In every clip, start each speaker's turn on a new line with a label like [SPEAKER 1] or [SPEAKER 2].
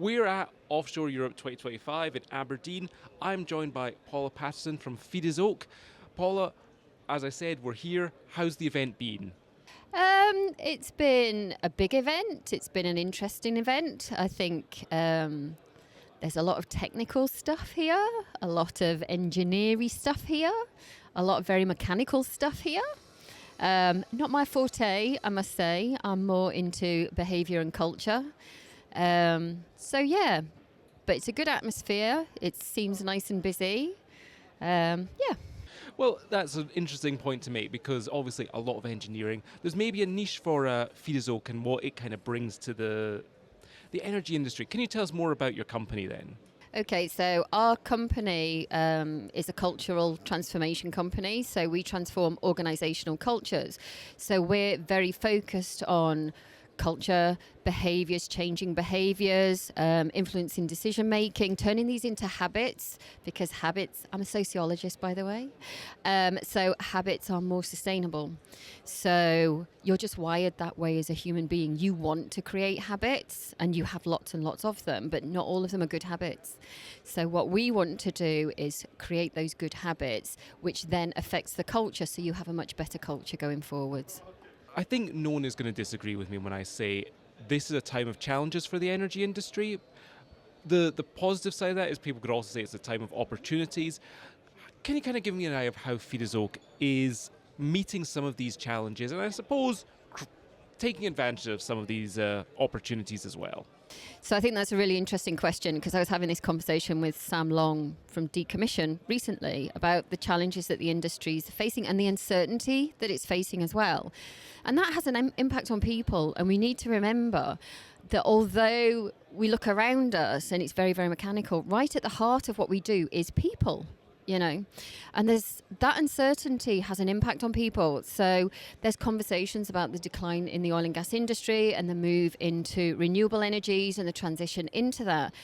[SPEAKER 1] We're at Offshore Europe 2025 in Aberdeen. I'm joined by Paula Paterson from FidesOaks. Paula, as I said, we're here. How's the event been?
[SPEAKER 2] It's been a big event. It's been an interesting event. I think there's a lot of technical stuff here, a lot of engineering stuff here, a lot of very mechanical stuff here. Not my forte, I must say. I'm more into behaviour and culture. But it's a good atmosphere. It seems nice and busy.
[SPEAKER 1] Well, that's an interesting point to make because obviously a lot of engineering. There's maybe a niche for FidesOaks and what it kind of brings to the energy industry. Can you tell us more about your company then?
[SPEAKER 2] Okay, so our company is a cultural transformation company. So we transform organisational cultures. So we're very focused on culture, behaviours, changing behaviours, influencing decision making, turning these into habits, because habits, I'm a sociologist by the way, so habits are more sustainable. So you're just wired that way as a human being. You want to create habits and you have lots and lots of them, but not all of them are good habits. So what we want to do is create those good habits, which then affects the culture, so you have a much better culture going forwards.
[SPEAKER 1] I think no one is going to disagree with me when I say this is a time of challenges for the energy industry. The positive side of that is people could also say it's a time of opportunities. Can you kind of give me an idea of how FidesOaks is meeting some of these challenges and I suppose taking advantage of some of these opportunities as well?
[SPEAKER 2] So I think that's a really interesting question, because I was having this conversation with Sam Long from Decommission recently about the challenges that the industry is facing and the uncertainty that it's facing as well. And that has an impact on people. And we need to remember that although we look around us and it's very, very mechanical, right at the heart of what we do is people. And there's that uncertainty has an impact on people. So there's conversations about the decline in the oil and gas industry and the move into renewable energies and the transition into that.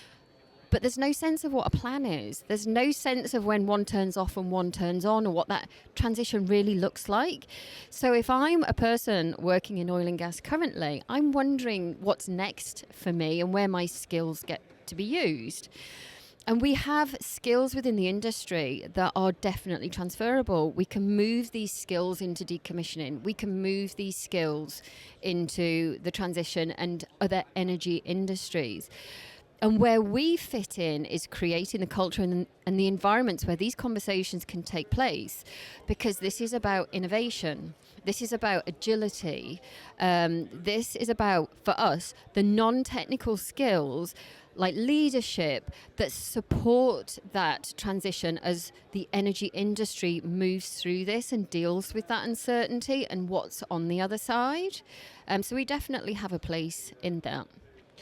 [SPEAKER 2] But there's no sense of what a plan is. There's no sense of when one turns off and one turns on, or what that transition really looks like. So if I'm a person working in oil and gas currently, I'm wondering what's next for me and where my skills get to be used. And we have skills within the industry that are definitely transferable. We can move these skills into decommissioning. We can move these skills into the transition and other energy industries. And where we fit in is creating the culture and the environments where these conversations can take place, because this is about innovation. This is about agility. This is about, for us, the non-technical skills like leadership that support that transition as the energy industry moves through this and deals with that uncertainty and what's on the other side. So we definitely have a place in that.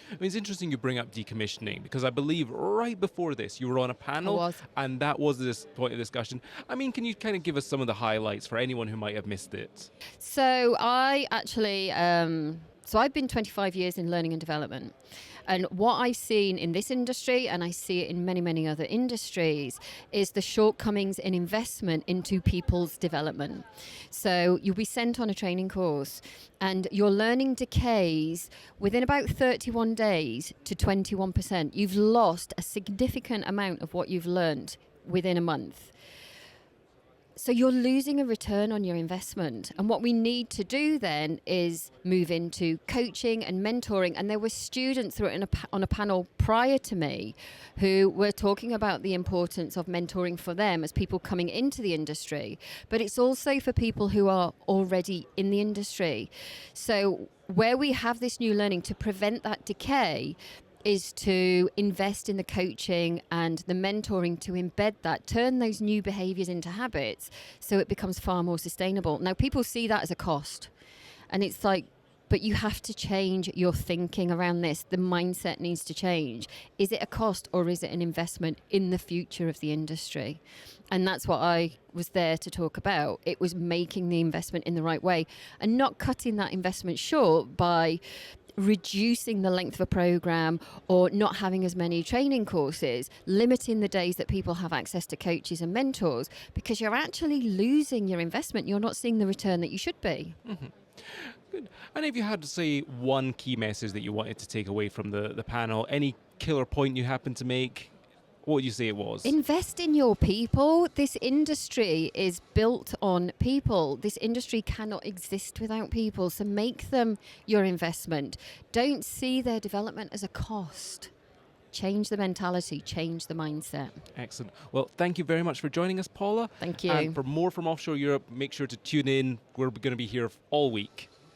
[SPEAKER 1] I mean, it's interesting you bring up decommissioning because I believe right before this you were on a panel and that was this point of discussion. I mean, can you kind of give us some of the highlights for anyone who might have missed it?
[SPEAKER 2] So I actually, I've been 25 years in learning and development. And what I've seen in this industry, and I see it in many, many other industries, is the shortcomings in investment into people's development. So you'll be sent on a training course and your learning decays within about 31 days to 21%. You've lost a significant amount of what you've learned within a month. So you're losing a return on your investment. And what we need to do then is move into coaching and mentoring. And there were students who were on a panel prior to me who were talking about the importance of mentoring for them as people coming into the industry. But it's also for people who are already in the industry. So where we have this new learning to prevent that decay is to invest in the coaching and the mentoring to embed that, turn those new behaviours into habits so it becomes far more sustainable. Now, people see that as a cost. And it's like, but you have to change your thinking around this. The mindset needs to change. Is it a cost or is it an investment in the future of the industry? And that's what I was there to talk about. It was making the investment in the right way and not cutting that investment short by reducing the length of a program or not having as many training courses, limiting the days that people have access to coaches and mentors, because you're actually losing your investment. You're not seeing the return that you should be.
[SPEAKER 1] Mm-hmm. Good. And if you had to say one key message that you wanted to take away from the panel, any killer point you happen to make, what would you say it was?
[SPEAKER 2] Invest in your people. This industry is built on people. This industry cannot exist without people. So make them your investment. Don't see their development as a cost. Change the mentality, change the mindset.
[SPEAKER 1] Excellent. Well, thank you very much for joining us, Paula.
[SPEAKER 2] Thank you.
[SPEAKER 1] And for more from Offshore Europe, make sure to tune in. We're going to be here all week.